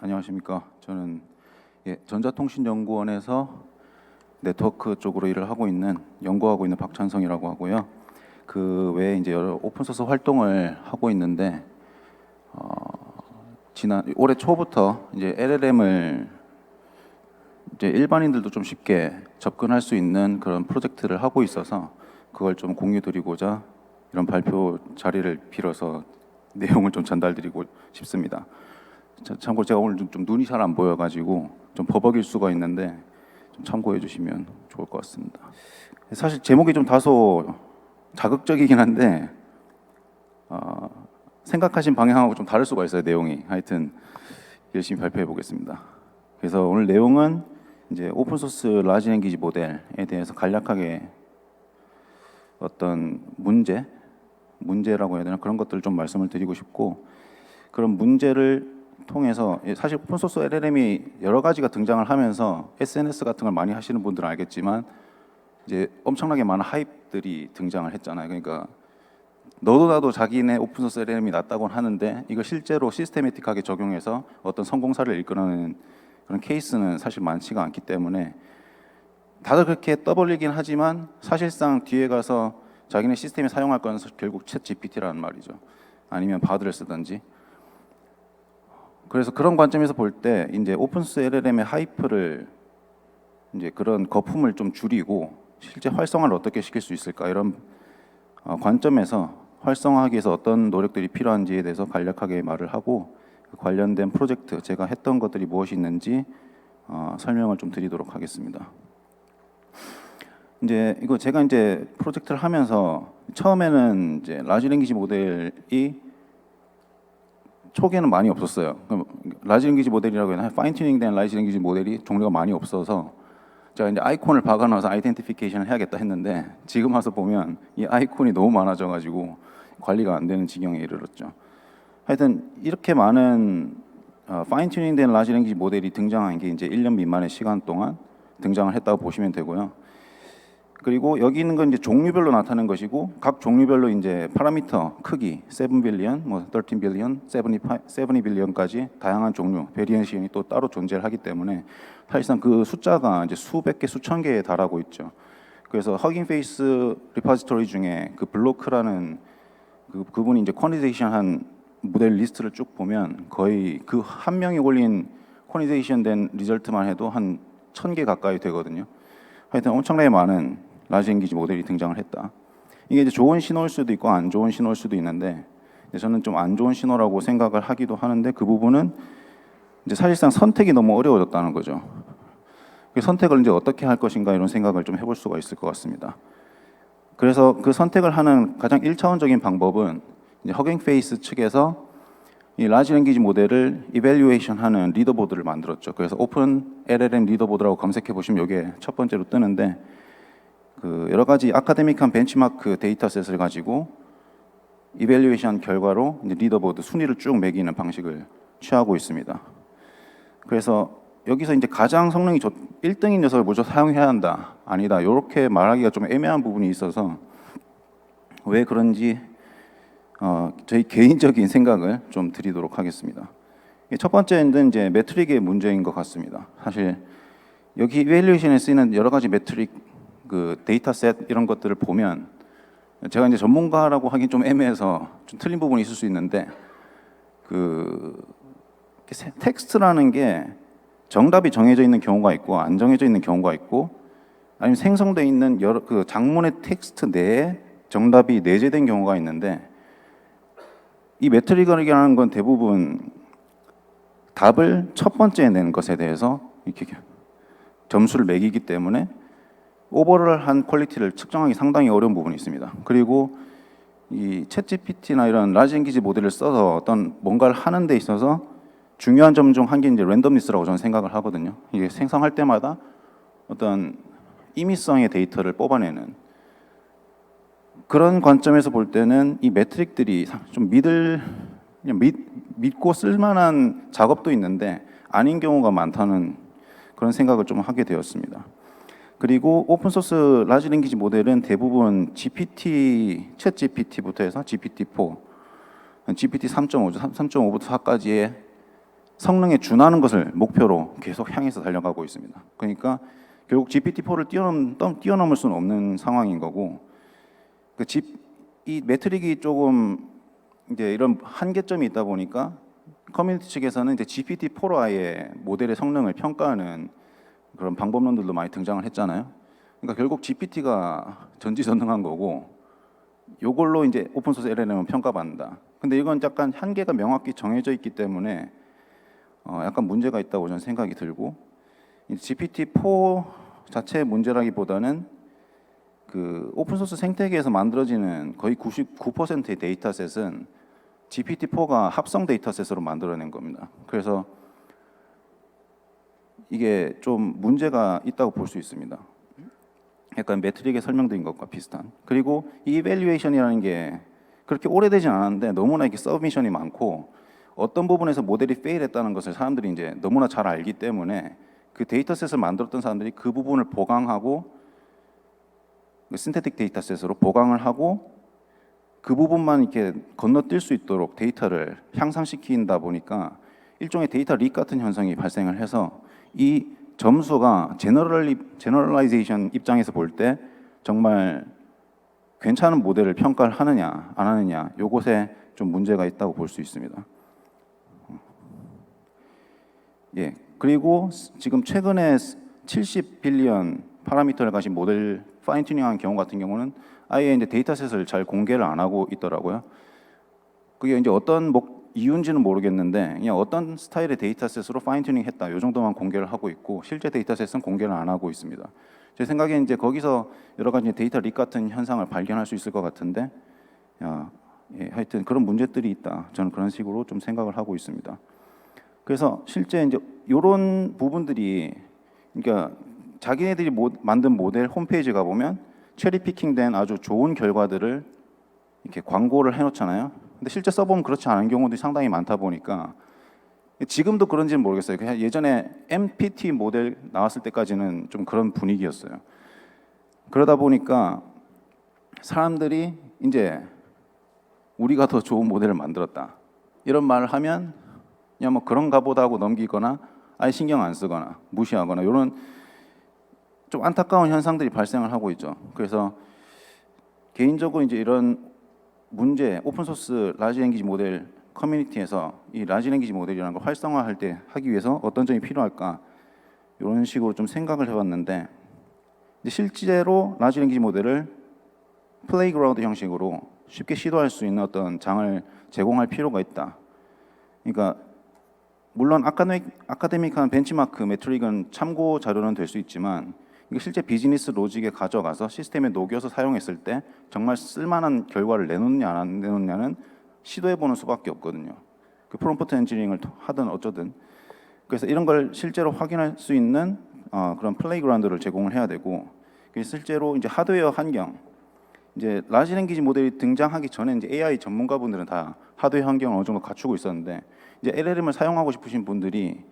안녕하십니까. 저는 전자통신연구원에서 네트워크 쪽으로 일을 하고 있는 연구하고 있는 박찬성이라고 하고요. 그 외에 이제 여러 오픈소스 활동을 하고 있는데 지난 올해 초부터 이제 LLM을 이제 일반인들도 좀 쉽게 접근할 수 있는 그런 프로젝트를 하고 있어서 그걸 좀 공유드리고자 이런 발표 자리를 빌어서 내용을 좀 전달드리고 싶습니다. 참고로 제가 오늘 좀 눈이 잘 안 보여가지고 좀 버벅일 수가 있는데 좀 참고해 주시면 좋을 것 같습니다. 사실 제목이 좀 다소 자극적이긴 한데 생각하신 방향하고 좀 다를 수가 있어요. 내용이 하여튼 열심히 발표해 보겠습니다. 그래서 오늘 내용은 이제 오픈소스 라지 랭귀지 모델에 대해서 간략하게 어떤 문제라고 해야 되나 그런 것들을 좀 말씀을 드리고 싶고, 그런 문제를 통해서 사실 오픈소스 LLM이 여러 가지가 등장을 하면서 SNS 같은 걸 많이 하시는 분들은 알겠지만 이제 엄청나게 많은 하이프들이 등장을 했잖아요. 그러니까 너도 나도 자기네 오픈소스 LLM이 낫다고 하는데 이거 실제로 시스테매틱하게 적용해서 어떤 성공사를 이끌어내는 그런 케이스는 사실 많지가 않기 때문에 다들 그렇게 떠벌리긴 하지만 사실상 뒤에 가서 자기네 시스템에 사용할 건 결국 챗 GPT라는 말이죠. 아니면 바드를 쓰든지. 그래서 그런 관점에서 볼 때 이제 오픈소스 LLM의 하이프를 이제 그런 거품을 좀 줄이고 실제 활성화를 어떻게 시킬 수 있을까 이런 관점에서 활성화하기 위해서 어떤 노력들이 필요한지에 대해서 간략하게 말을 하고 그 관련된 프로젝트 제가 했던 것들이 무엇이 있는지 설명을 좀 드리도록 하겠습니다. 이제 이거 제가 이제 프로젝트를 하면서 처음에는 이제 라지 랭귀지 모델이 초기에는 많이 없었어요. 라지 랭귀지 모델이라고 해야 하나? 파인 튜닝된 라지 랭귀지 모델이 종류가 많이 없어서 제가 이제 아이콘을 박아놔서 아이덴티피케이션을 해야겠다 했는데 지금 와서 보면 이 아이콘이 너무 많아져가지고 관리가 안 되는 지경에 이르렀죠. 하여튼 이렇게 많은 파인 튜닝된 라지 랭귀지 모델이 등장한 게 이제 1년 미만의 시간 동안 등장을 했다고 보시면 되고요. 그리고 여기 있는 건 이제 종류별로 나타나는 것이고 각 종류별로 이제 파라미터 크기 7 빌리언, 뭐 13 빌리언, 70 빌리언까지 다양한 종류 베리에이션이 또 따로 존재를 하기 때문에 사실상 그 숫자가 이제 수백 개, 수천 개에 달하고 있죠. 그래서 허깅 페이스 리포지토리 중에 그 블로크라는 그분이 이제 쿼니테이션 한 모델 리스트를 쭉 보면 거의 그 한 명이 올린 쿼니테이션 된 리절트만 해도 한 1000개 가까이 되거든요. 하여튼 엄청나게 많은 라지 랭귀지 모델이 등장을 했다. 이게 이제 좋은 신호일 수도 있고 안 좋은 신호일 수도 있는데 저는 좀 안 좋은 신호라고 생각을 하기도 하는데 그 부분은 이제 사실상 선택이 너무 어려워졌다는 거죠. 그 선택을 이제 어떻게 할 것인가 이런 생각을 좀 해볼 수가 있을 것 같습니다. 그래서 그 선택을 하는 가장 1차원적인 방법은 이제 허깅 페이스 측에서 이 라지 랭귀지 모델을 이밸류에이션 하는 리더보드를 만들었죠. 그래서 오픈 LLM 리더보드라고 검색해 보시면 이게 첫 번째로 뜨는데 그 여러 가지 아카데믹한 벤치마크 데이터셋을 가지고 이밸류에이션 결과로 이제 리더보드 순위를 쭉 매기는 방식을 취하고 있습니다. 그래서 여기서 이제 가장 성능이 1등인 녀석을 먼저 사용해야 한다, 아니다, 이렇게 말하기가 좀 애매한 부분이 있어서 왜 그런지 저희 개인적인 생각을 좀 드리도록 하겠습니다. 첫 번째는 이제 매트릭의 문제인 것 같습니다. 사실 여기 이밸류에이션에 쓰이는 여러 가지 매트릭 그 데이터셋 이런 것들을 보면 제가 이제 전문가라고 하긴 좀 애매해서 좀 틀린 부분이 있을 수 있는데 그 텍스트라는 게 정답이 정해져 있는 경우가 있고 안 정해져 있는 경우가 있고 아니면 생성되어 있는 여러 그 장문의 텍스트 내에 정답이 내재된 경우가 있는데 이 매트릭이라는 건 대부분 답을 첫 번째에 내는 것에 대해서 이렇게 점수를 매기기 때문에 오버롤한 퀄리티를 측정하기 상당히 어려운 부분이 있습니다. 그리고 이 챗GPT나 이런 라지 랭귀지 모델을 써서 어떤 뭔가를 하는 데 있어서 중요한 점 중 한 게 이제 랜덤니스라고 저는 생각을 하거든요. 이게 생성할 때마다 어떤 임의성의 데이터를 뽑아내는 그런 관점에서 볼 때는 이 매트릭들이 좀 믿고 쓸만한 작업도 있는데 아닌 경우가 많다는 그런 생각을 좀 하게 되었습니다. 그리고 오픈소스 라지 랭귀지 모델은 대부분 GPT, 챗 GPT부터 해서 GPT-4, GPT 3.5죠. 3.5부터 4까지의 성능에 준하는 것을 목표로 계속 향해서 달려가고 있습니다. 그러니까 결국 GPT-4를 뛰어넘을 수는 없는 상황인 거고, 이 매트릭이 조금 이제 이런 한계점이 있다 보니까 커뮤니티 측에서는 이제 GPT-4로 아예 모델의 성능을 평가하는 그런 방법론들도 많이 등장을 했잖아요. 그러니까 결국 GPT가 전지전능한 거고, 요걸로 이제 오픈소스 LLM은 평가받는다. 근데 이건 약간 한계가 명확히 정해져 있기 때문에 약간 문제가 있다고 저는 생각이 들고, GPT-4 자체의 문제라기보다는 그 오픈소스 생태계에서 만들어지는 거의 99%의 데이터셋은 GPT-4가 합성 데이터셋으로 만들어낸 겁니다. 그래서 이게 좀 문제가 있다고 볼 수 있습니다. 약간 매트릭에 설명드린 것과 비슷한. 그리고 이 이밸류에이션이라는 게 그렇게 오래되진 않았는데 너무나 이렇게 서브미션이 많고, 어떤 부분에서 모델이 페일했다는 것을 사람들이 이제 너무나 잘 알기 때문에 그 데이터셋을 만들었던 사람들이 그 부분을 보강하고, 신테틱 데이터셋으로 보강을 하고 그 부분만 이렇게 건너뛸 수 있도록 데이터를 향상시킨다 보니까 일종의 데이터 릭 같은 현상이 발생을 해서 이 점수가 제너럴라이제이션 입장에서 볼 때 정말 괜찮은 모델을 평가를 하느냐 안 하느냐, 요것에 좀 문제가 있다고 볼 수 있습니다. 예, 그리고 지금 최근에 70빌리언 파라미터를 가진 모델 파인 튜닝한 경우 같은 경우는 아예 이제 데이터셋을 잘 공개를 안 하고 있더라고요. 그게 이제 어떤 이유인지는 모르겠는데 그냥 어떤 스타일의 데이터셋으로 파인 튜닝 했다, 요 정도만 공개를 하고 있고 실제 데이터셋은 공개를 안 하고 있습니다. 제 생각에 이제 거기서 여러 가지 데이터 릭 같은 현상을 발견할 수 있을 것 같은데, 예, 하여튼 그런 문제들이 있다, 저는 그런 식으로 좀 생각을 하고 있습니다. 그래서 실제 이제 이런 부분들이, 그러니까 자기네들이 만든 모델 홈페이지 가 보면 체리 피킹된 아주 좋은 결과들을 이렇게 광고를 해놓잖아요. 근데 실제 써보면 그렇지 않은 경우들이 상당히 많다 보니까 지금도 그런지는 모르겠어요. 그냥 예전에 MPT 모델 나왔을 때까지는 좀 그런 분위기였어요. 그러다 보니까 사람들이 이제 우리가 더 좋은 모델을 만들었다 이런 말을 하면 그냥 뭐 그런가 보다 하고 넘기거나 아예 신경 안 쓰거나 무시하거나, 이런 좀 안타까운 현상들이 발생을 하고 있죠. 그래서 개인적으로 이제 이런 문제, 오픈소스 라지 랭귀지 모델 커뮤니티에서 이 라지 랭귀지 모델이라는 걸 활성화할 때 하기 위해서 어떤 점이 필요할까, 이런 식으로 좀 생각을 해봤는데, 이제 실제로 라지 랭귀지 모델을 플레이그라운드 형식으로 쉽게 시도할 수 있는 어떤 장을 제공할 필요가 있다. 그러니까 물론 아카데믹한 벤치마크 매트릭은 참고 자료는 될 수 있지만 이게 실제 비즈니스 로직에 가져가서 시스템에 녹여서 사용했을 때 정말 쓸만한 결과를 내놓느냐 안 내놓느냐는 시도해보는 수밖에 없거든요. 그 프롬프트 엔지니어링을 하든 어쩌든. 그래서 이런 걸 실제로 확인할 수 있는 그런 플레이그라운드를 제공을 해야 되고, 실제로 이제 하드웨어 환경, 이제 라지 랭귀지 모델이 등장하기 전에 이제 AI 전문가분들은 다 하드웨어 환경을 어느 정도 갖추고 있었는데, 이제 LLM을 사용하고 싶으신 분들이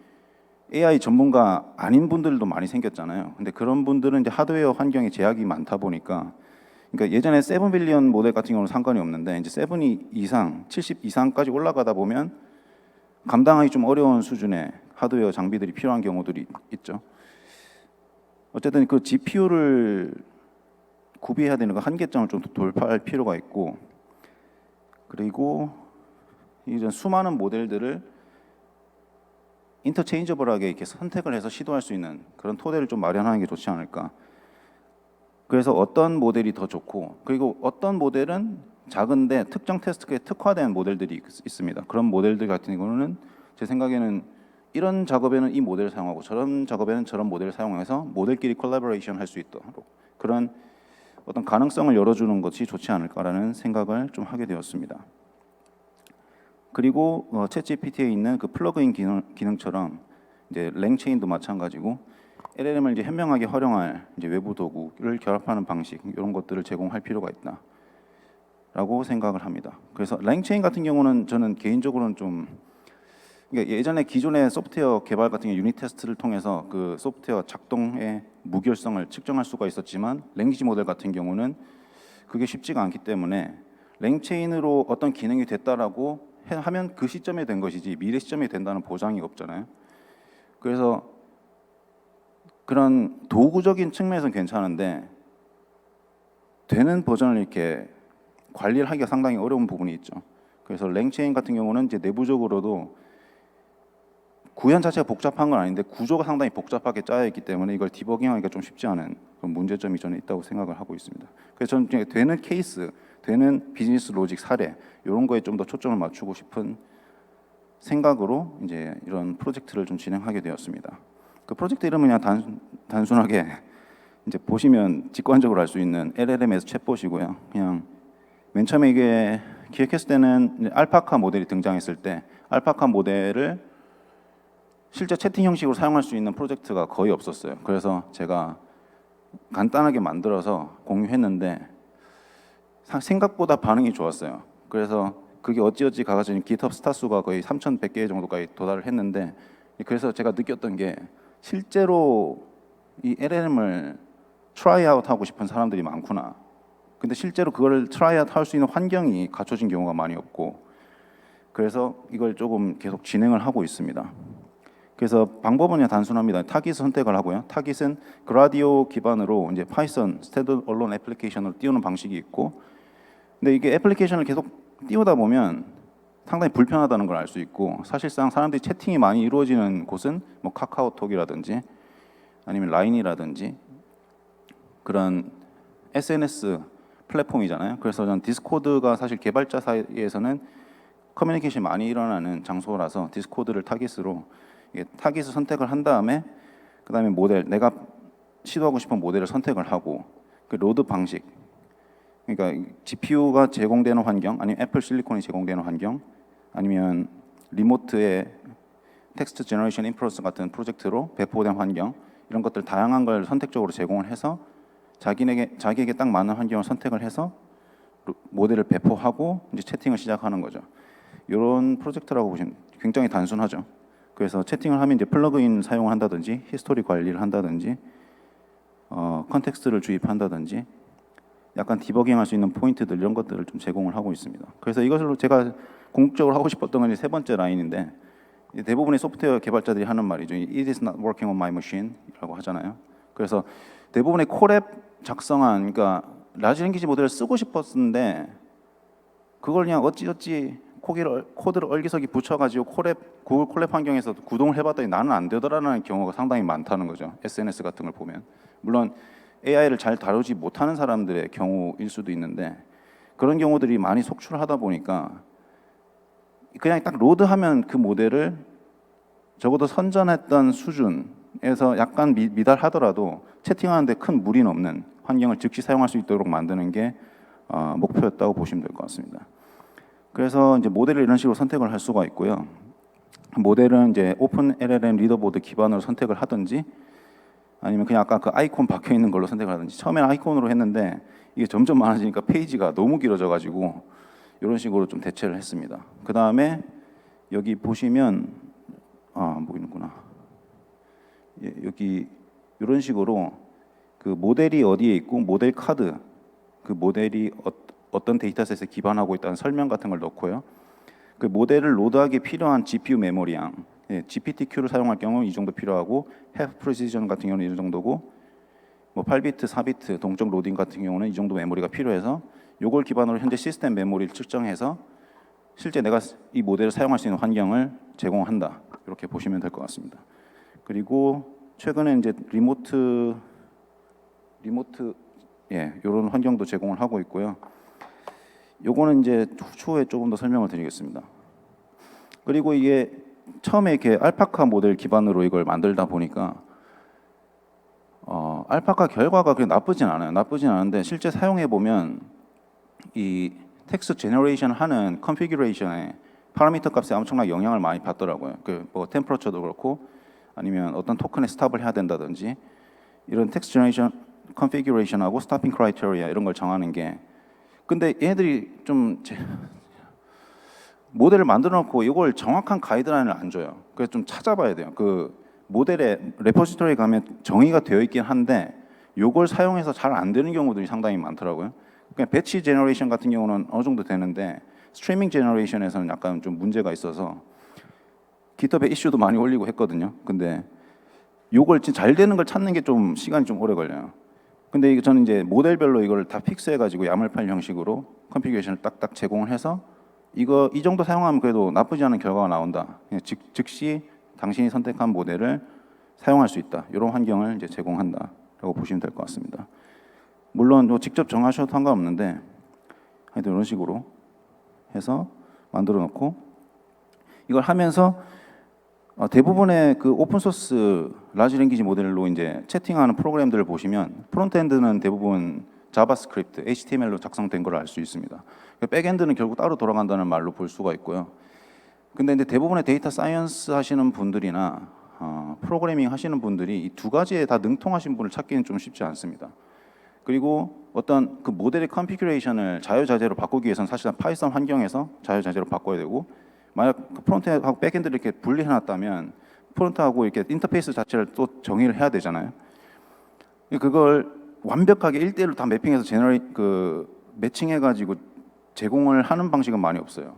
AI 전문가 아닌 분들도 많이 생겼잖아요. 근데 그런 분들은 이제 하드웨어 환경에 제약이 많다 보니까, 그러니까 예전에 7빌리언 모델 같은 경우는 상관이 없는데 이제 7 이상, 70 이상까지 올라가다 보면 감당하기 좀 어려운 수준의 하드웨어 장비들이 필요한 경우들이 있죠. 어쨌든 그 GPU를 구비해야 되는 그 한계점을 좀 돌파할 필요가 있고, 그리고 이런 수많은 모델들을 인터체인저블하게 이렇게 선택을 해서 시도할 수 있는 그런 토대를 좀 마련하는 게 좋지 않을까. 그래서 어떤 모델이 더 좋고, 그리고 어떤 모델은 작은데 특정 테스트에 특화된 모델들이 있습니다. 그런 모델들 같은 경우는 제 생각에는 이런 작업에는 이 모델을 사용하고 저런 작업에는 저런 모델을 사용해서 모델끼리 콜라보레이션 할 수 있도록 그런 어떤 가능성을 열어주는 것이 좋지 않을까라는 생각을 좀 하게 되었습니다. 그리고 챗GPT에 있는 그 플러그인 기능처럼 이제 랭체인도 마찬가지고 LLM을 이제 현명하게 활용할 이제 외부 도구를 결합하는 방식, 이런 것들을 제공할 필요가 있다라고 생각을 합니다. 그래서 랭체인 같은 경우는 저는 개인적으로는 좀, 그러니까 예전에 기존의 소프트웨어 개발 같은 경우 유닛 테스트를 통해서 그 소프트웨어 작동의 무결성을 측정할 수가 있었지만 랭귀지 모델 같은 경우는 그게 쉽지가 않기 때문에 랭체인으로 어떤 기능이 됐다라고 하면 그 시점에 된 것이지 미래 시점에 된다는 보장이 없잖아요. 그래서 그런 도구적인 측면에서는 괜찮은데 되는 버전을 이렇게 관리를 하기가 상당히 어려운 부분이 있죠. 그래서 랭체인 같은 경우는 이제 내부적으로도 구현 자체가 복잡한 건 아닌데 구조가 상당히 복잡하게 짜여 있기 때문에 이걸 디버깅하기가 좀 쉽지 않은 그런 문제점이 저는 있다고 생각을 하고 있습니다. 그래서 저는 이제 되는 케이스, 되는 비즈니스 로직 사례 이런 거에 좀 더 초점을 맞추고 싶은 생각으로 이제 이런 프로젝트를 좀 진행하게 되었습니다. 그 프로젝트 이름은 그냥 단순하게 이제 보시면 직관적으로 알 수 있는 LLM에서 챗봇이고요. 그냥 맨 처음에 이게 기획했을 때는 알파카 모델이 등장했을 때 알파카 모델을 실제 채팅 형식으로 사용할 수 있는 프로젝트가 거의 없었어요. 그래서 제가 간단하게 만들어서 공유했는데 생각보다 반응이 좋았어요. 그래서 그게 어찌어찌 가가지고 GitHub 스타 수가 거의 3,100개 정도까지 도달을 했는데 그래서 제가 느꼈던 게 실제로 이 LLM을 트라이아웃 하고 싶은 사람들이 많구나. 근데 실제로 그걸 트라이아웃 할 수 있는 환경이 갖춰진 경우가 많이 없고 그래서 이걸 조금 계속 진행을 하고 있습니다. 그래서 방법은 그냥 단순합니다. 타깃 선택을 하고요. 타깃은 그라디오 기반으로 이제 파이썬 스탠드 언론 애플리케이션으로 띄우는 방식이 있고, 근데 이게 애플리케이션을 계속 띄우다 보면 상당히 불편하다는 걸 알 수 있고, 사실상 사람들이 채팅이 많이 이루어지는 곳은 뭐 카카오톡이라든지 아니면 라인이라든지 그런 SNS 플랫폼이잖아요. 그래서 저는 디스코드가 사실 개발자 사이에서는 커뮤니케이션이 많이 일어나는 장소라서 디스코드를 타깃으로 타깃을 선택을 한 다음에 그다음에 모델 내가 시도하고 싶은 모델을 선택을 하고 그 로드 방식 그러니까 GPU가 제공되는 환경 아니면 애플 실리콘이 제공되는 환경 아니면 리모트의 텍스트 제너레이션 인프로스 같은 프로젝트로 배포된 환경 이런 것들 다양한 걸 선택적으로 제공을 해서 자기에게 딱 맞는 환경을 선택을 해서 모델을 배포하고 이제 채팅을 시작하는 거죠. 이런 프로젝트라고 보시면 굉장히 단순하죠. 그래서 채팅을 하면 이제 플러그인 사용을 한다든지 히스토리 관리를 한다든지 컨텍스트를 주입한다든지 약간 디버깅할 수 있는 포인트들 이런 것들을 좀 제공을 하고 있습니다. 그래서 이것을 제가 궁극적으로 하고 싶었던 건 이제 세 번째 라인인데 대부분의 소프트웨어 개발자들이 하는 말이죠. It is not working on my machine이라고 하잖아요. 그래서 대부분의 콜앱 작성한 그러니까 라지 랭귀지 모델을 쓰고 싶었는데 그걸 그냥 어찌어찌 코드를 얼기서기 붙여가지고 구글 콜랩 환경에서 구동을 해봤더니 나는 안 되더라는 경우가 상당히 많다는 거죠. SNS 같은 걸 보면 물론 AI를 잘 다루지 못하는 사람들의 경우일 수도 있는데 그런 경우들이 많이 속출을 하다 보니까 그냥 딱 로드하면 그 모델을 적어도 선전했던 수준에서 약간 미달하더라도 채팅하는데 큰 무리는 없는 환경을 즉시 사용할 수 있도록 만드는 게 목표였다고 보시면 될 것 같습니다. 그래서 이제 모델을 이런 식으로 선택을 할 수가 있고요. 모델은 이제 오픈 LLM 리더보드 기반으로 선택을 하든지 아니면 그냥 아까 그 아이콘 박혀 있는 걸로 선택을 하든지 처음에는 아이콘으로 했는데 이게 점점 많아지니까 페이지가 너무 길어져 가지고 이런 식으로 좀 대체를 했습니다. 그 다음에 여기 보시면 보이는구나. 여기 이런 식으로 그 모델이 어디에 있고 모델 카드 그 모델이 어떤 데이터셋에 기반하고 있다는 설명 같은 걸 넣고요. 그 모델을 로드하기 필요한 GPU 메모리양, GPTQ를 사용할 경우 이 정도 필요하고 half precision 같은 경우는 이 정도고 뭐 8비트, 4비트 동적 로딩 같은 경우는 이 정도 메모리가 필요해서 요걸 기반으로 현재 시스템 메모리를 측정해서 실제 내가 이 모델을 사용할 수 있는 환경을 제공한다. 이렇게 보시면 될 것 같습니다. 그리고 최근에 이제 리모트 이런 환경도 제공을 하고 있고요. 요거는 이제 추후에 조금 더 설명을 드리겠습니다. 그리고 이게 처음에 이렇게 알파카 모델 기반으로 이걸 만들다 보니까 알파카 결과가 그렇게 나쁘진 않아요. 나쁘진 않은데 실제 사용해 보면 이 텍스트 제너레이션 하는 컨피규레이션에 파라미터 값에 엄청나게 영향을 많이 받더라고요. 그 뭐 템퍼러처도 그렇고 아니면 어떤 토큰에 스탑을 해야 된다든지 이런 텍스트 제너레이션 컨피규레이션하고 스탑핑 크라이테리아 이런 걸 정하는 게 근데 얘네들이 좀 모델을 만들어 놓고 이걸 정확한 가이드라인을 안 줘요. 그래서 좀 찾아봐야 돼요. 그 모델의 레포지토리에 가면 정의가 되어 있긴 한데 이걸 사용해서 잘 안 되는 경우들이 상당히 많더라고요. 그냥 배치 제너레이션 같은 경우는 어느 정도 되는데 스트리밍 제너레이션에서는 약간 좀 문제가 있어서 깃허브에 이슈도 많이 올리고 했거든요. 근데 요걸 진짜 잘 되는 걸 찾는 게 좀 시간이 좀 오래 걸려요. 근데 이게 저는 이제 모델별로 이걸 다 픽스해가지고 야물 파일 형식으로 컨피규레이션을 딱딱 제공을 해서 이거 이 정도 사용하면 그래도 나쁘지 않은 결과가 나온다. 그냥 즉시 당신이 선택한 모델을 사용할 수 있다. 이런 환경을 이제 제공한다라고 보시면 될 것 같습니다. 물론 뭐 직접 정하셔도 상관없는데 하여튼 이런 식으로 해서 만들어 놓고 이걸 하면서 대부분의 그 오픈 소스 라지 랭귀지 모델로 이제 채팅하는 프로그램들을 보시면 프론트엔드는 대부분 자바스크립트, HTML로 작성된 걸 알 수 있습니다. 백엔드는 결국 따로 돌아간다는 말로 볼 수가 있고요. 근데 이제 대부분의 데이터 사이언스 하시는 분들이나 프로그래밍 하시는 분들이 이 두 가지에 다 능통하신 분을 찾기는 좀 쉽지 않습니다. 그리고 어떤 그 모델의 컨피규레이션을 자유자재로 바꾸기 위해서는 사실은 파이썬 환경에서 자유자재로 바꿔야 되고 만약 그 프론트하고 백엔드를 이렇게 분리해놨다면 프론트하고 이렇게 인터페이스 자체를 또 정의를 해야 되잖아요. 그걸 완벽하게 1대1로 다 매핑해서 매칭해가지고 제공을 하는 방식은 많이 없어요.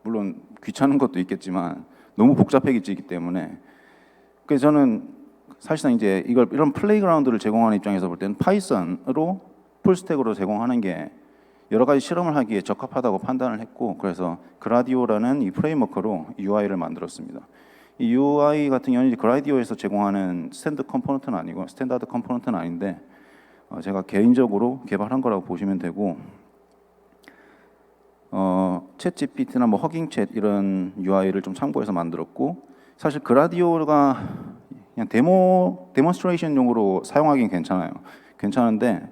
물론 귀찮은 것도 있겠지만 너무 복잡해지기 때문에 그래서 저는 사실상 이제 이런 플레이그라운드를 제공하는 입장에서 볼 때는 파이썬으로 풀스택으로 제공하는 게 여러 가지 실험을 하기에 적합하다고 판단을 했고 그래서 그라디오라는 이 프레임워크로 UI를 만들었습니다. 이 UI 같은 경우는 그라디오에서 제공하는 스탠다드 컴포넌트는 아닌데 제가 개인적으로 개발한 거라고 보시면 되고 챗 GPT나 뭐 허깅챗 이런 UI를 좀 참고해서 만들었고 사실 그라디오가 그냥 데몬스트레이션용으로 사용하기는 괜찮은데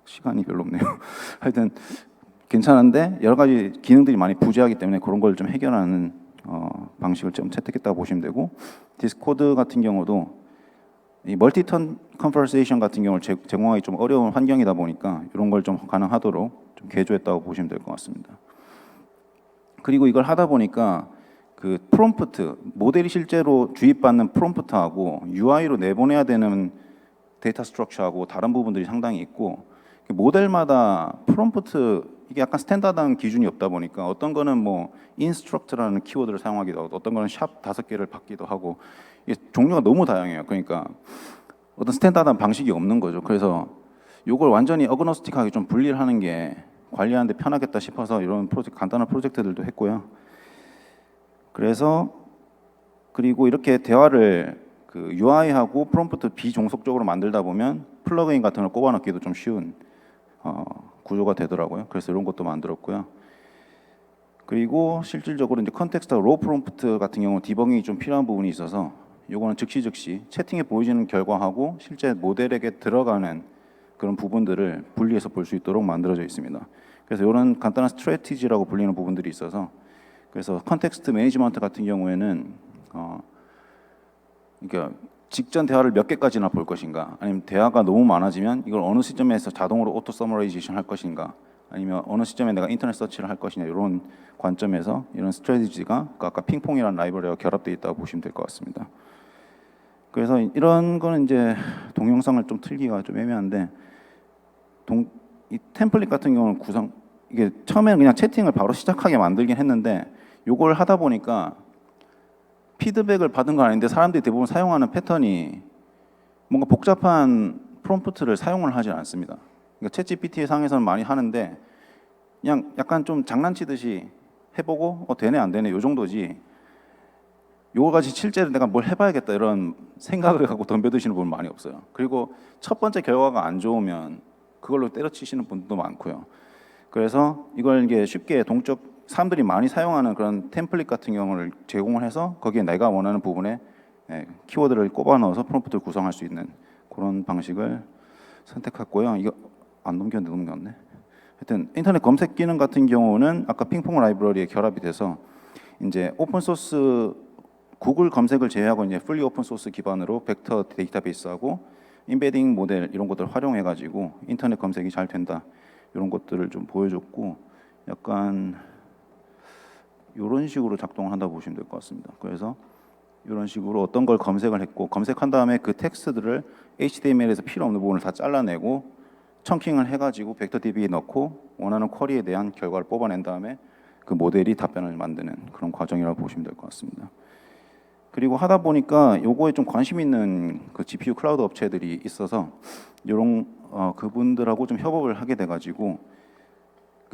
시간이 별로 없네요. 하여튼 괜찮은데 여러 가지 기능들이 많이 부재하기 때문에 그런 걸 좀 해결하는 방식을 좀 채택했다고 보시면 되고 디스코드 같은 경우도 이 멀티턴 컨버세이션 같은 경우를 제공하기 좀 어려운 환경이다 보니까 이런 걸 좀 가능하도록 좀 개조했다고 보시면 될 것 같습니다. 그리고 이걸 하다 보니까 그 프롬프트 모델이 실제로 주입받는 프롬프트하고 UI로 내보내야 되는 데이터 스트럭처하고 다른 부분들이 상당히 있고 모델마다 프롬프트 이게 약간 스탠다드한 기준이 없다 보니까 어떤 거는 뭐 인스트럭트라는 키워드를 사용하기도 하고 어떤 거는 샵 5개를 받기도 하고 이게 종류가 너무 다양해요. 그러니까 어떤 스탠다드한 방식이 없는 거죠. 그래서 이걸 완전히 어그노스틱하게 좀 분리를 하는 게 관리하는데 편하겠다 싶어서 이런 간단한 프로젝트들도 했고요. 그래서 그리고 이렇게 대화를 그 UI하고 프롬프트 비종속적으로 만들다 보면 플러그인 같은 걸 꼽아 넣기도 좀 쉬운 구조가 되더라고요. 그래서 이런 것도 만들었고요. 그리고 실질적으로 이제 컨텍스트 로 프롬프트 같은 경우 디버깅이 좀 필요한 부분이 있어서 요거는 즉시 채팅에 보여지는 결과하고 실제 모델에게 들어가는 그런 부분들을 분리해서 볼 수 있도록 만들어져 있습니다. 그래서 이런 간단한 스트래티지라고 불리는 부분들이 있어서 그래서 컨텍스트 매니지먼트 같은 경우에는 그러니까 직전 대화를 몇 개까지나 볼 것인가 아니면 대화가 너무 많아지면 이걸 어느 시점에서 자동으로 오토 서머라이제이션 할 것인가 아니면 어느 시점에 내가 인터넷 서치를 할 것이냐 이런 관점에서 이런 스트래티지가 아까 핑퐁이라는 라이브러리와 결합되어 있다고 보시면 될 것 같습니다. 그래서 이런 거는 이제 동영상을 좀 틀기가 좀 애매한데 이 템플릿 같은 경우는 이게 처음에는 그냥 채팅을 바로 시작하게 만들긴 했는데 요걸 하다 보니까 피드백을 받은 건 아닌데 사람들이 대부분 사용하는 패턴이 뭔가 복잡한 프롬프트를 사용을 하지 않습니다. 그러니까 챗GPT 상에서는 많이 하는데 그냥 약간 좀 장난치듯이 해보고 되네 안 되네 요 정도지 요거 가지고 실제로 내가 뭘 해봐야겠다 이런 생각을 갖고 덤벼드시는 분은 많이 없어요. 그리고 첫 번째 결과가 안 좋으면 그걸로 때려치시는 분도 많고요. 그래서 이걸 이게 쉽게 사람들이 많이 사용하는 그런 템플릿 같은 경우를 제공을 해서 거기에 내가 원하는 부분에 키워드를 꼽아 넣어서 프롬프트를 구성할 수 있는 그런 방식을 선택했고요. 이거 안 넘겼네. 하여튼 인터넷 검색 기능 같은 경우는 아까 핑퐁 라이브러리에 결합이 돼서 이제 오픈 소스 구글 검색을 제외하고 이제 풀리 오픈 소스 기반으로 벡터 데이터베이스하고 인베딩 모델 이런 것들을 활용해 가지고 인터넷 검색이 잘 된다. 이런 것들을 좀 보여줬고 약간 이런 식으로 작동을 한다고 보시면 될 것 같습니다. 그래서 이런 식으로 어떤 걸 검색을 했고 검색한 다음에 그 텍스트들을 HTML에서 필요 없는 부분을 다 잘라내고 청킹을 해가지고 벡터 DB에 넣고 원하는 쿼리에 대한 결과를 뽑아낸 다음에 그 모델이 답변을 만드는 그런 과정이라고 보시면 될 것 같습니다. 그리고 하다 보니까 요거에 좀 관심 있는 그 GPU 클라우드 업체들이 있어서 이런 그분들하고 좀 협업을 하게 돼가지고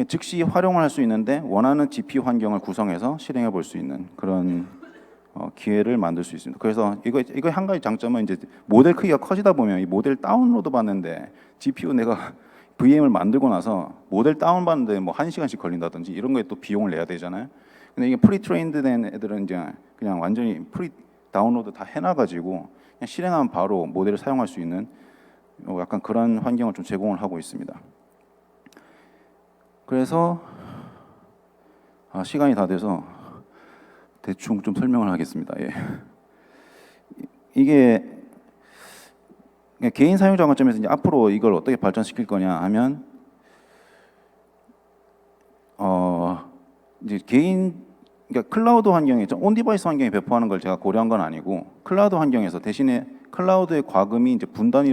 즉시 활용을 할 수 있는데 원하는 GPU 환경을 구성해서 실행해 볼 수 있는 그런 기회를 만들 수 있습니다. 그래서 이거 한 가지 장점은 이제 모델 크기가 커지다 보면 이 모델 다운로드 받는데 GPU 내가 VM을 만들고 나서 모델 다운 받는데 뭐 1시간씩 걸린다든지 이런 거에 또 비용을 내야 되잖아요. 근데 이게 프리 트레인드 된 애들은 이제 그냥 완전히 프리 다운로드 다 해놔가지고 그냥 실행하면 바로 모델을 사용할 수 있는 약간 그런 환경을 좀 제공을 하고 있습니다. 그래서 시간이 다 돼서 대충 좀 설명을 하겠습니다. 예. 이게 개인 사용자 관점에서 이제 앞으로 이걸 어떻게 발전시킬 거냐 하면 이제 그러니까 클라우드 환경에 온 디바이스 환경에 배포하는 걸 제가 고려한 건 아니고 클라우드 환경에서 대신에 클라우드의 과금이 이제 분단이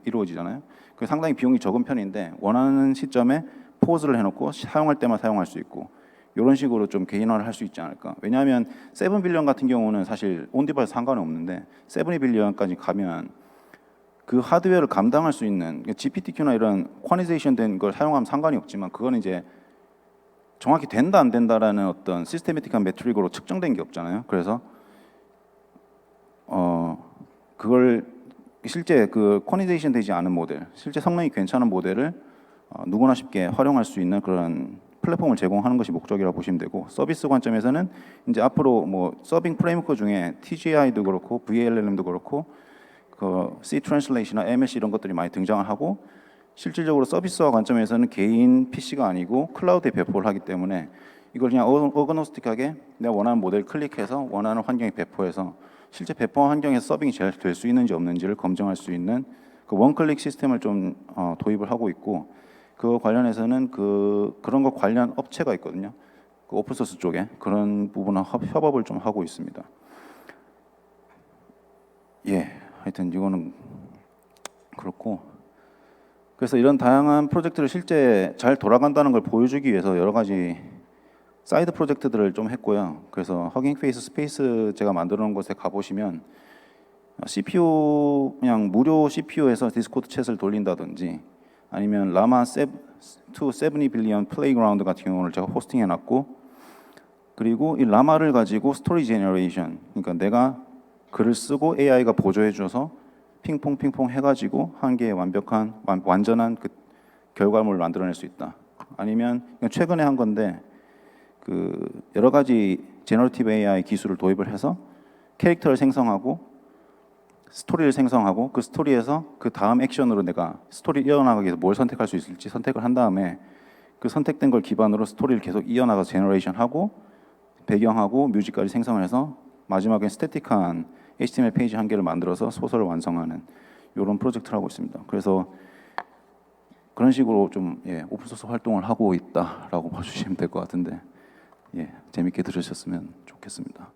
이루어지잖아요. 그 상당히 비용이 적은 편인데 원하는 시점에 포즈를 해놓고 사용할 때만 사용할 수 있고 이런 식으로 좀 개인화를 할 수 있지 않을까. 왜냐하면 7빌리언 같은 경우는 사실 온 디바이스 상관이 없는데 7빌리언까지 가면 그 하드웨어를 감당할 수 있는 GPTQ나 이런 쿼니제이션 된 걸 사용하면 상관이 없지만 그거는 이제 정확히 된다 안 된다라는 어떤 시스테매틱한 매트릭으로 측정된 게 없잖아요. 그래서 그걸 실제 그 쿼니제이션 되지 않은 모델, 실제 성능이 괜찮은 모델을 누구나 쉽게 활용할 수 있는 그런 플랫폼을 제공하는 것이 목적이라고 보시면 되고, 서비스 관점에서는 이제 앞으로 뭐 서빙 프레임워크 중에 TGI도 그렇고 VLLM도 그렇고 그 C 트랜슬레이션이나 MLC 이런 것들이 많이 등장을 하고, 실질적으로 서비스와 관점에서는 개인 PC가 아니고 클라우드에 배포를 하기 때문에 이걸 그냥 어그노스틱하게 내가 원하는 모델 클릭해서 원하는 환경에 배포해서 실제 배포 환경에서 서빙이 잘 될 수 있는지 없는지를 검증할 수 있는 그 원클릭 시스템을 좀 도입을 하고 있고, 그 관련해서는 그런 거 관련 업체가 있거든요. 그 오픈소스 쪽에 그런 부분은 협업을 좀 하고 있습니다. 예, 하여튼 이거는 그렇고, 그래서 이런 다양한 프로젝트를 실제 잘 돌아간다는 걸 보여주기 위해서 여러 가지 사이드 프로젝트들을 좀 했고요. 그래서 허깅페이스 스페이스 제가 만들어 놓은 곳에 가보시면 CPU 그냥 무료 CPU에서 디스코드 챗을 돌린다든지, 아니면 라마 270빌리언 플레이그라운드 같은 경우를 제가 호스팅해 놨고, 그리고 이 라마를 가지고 스토리 제너레이션, 그러니까 내가 글을 쓰고 AI가 보조해 줘서 핑퐁 해가지고 한 개의 완전한 그 결과물을 만들어낼 수 있다. 아니면 최근에 한 건데 그 여러 가지 제너러티브 AI 기술을 도입을 해서 캐릭터를 생성하고 스토리를 생성하고 그 스토리에서 그 다음 액션으로 내가 스토리 이어나가기 위해서 뭘 선택할 수 있을지 선택을 한 다음에 그 선택된 걸 기반으로 스토리를 계속 이어나가서 제너레이션하고 배경하고 뮤직까지 생성을 해서 마지막에 스태틱한 HTML 페이지 한 개를 만들어서 소설을 완성하는 이런 프로젝트를 하고 있습니다. 그래서 그런 식으로 좀 오픈소스 활동을 하고 있다라고 봐주시면 될 것 같은데, 재밌게 들으셨으면 좋겠습니다.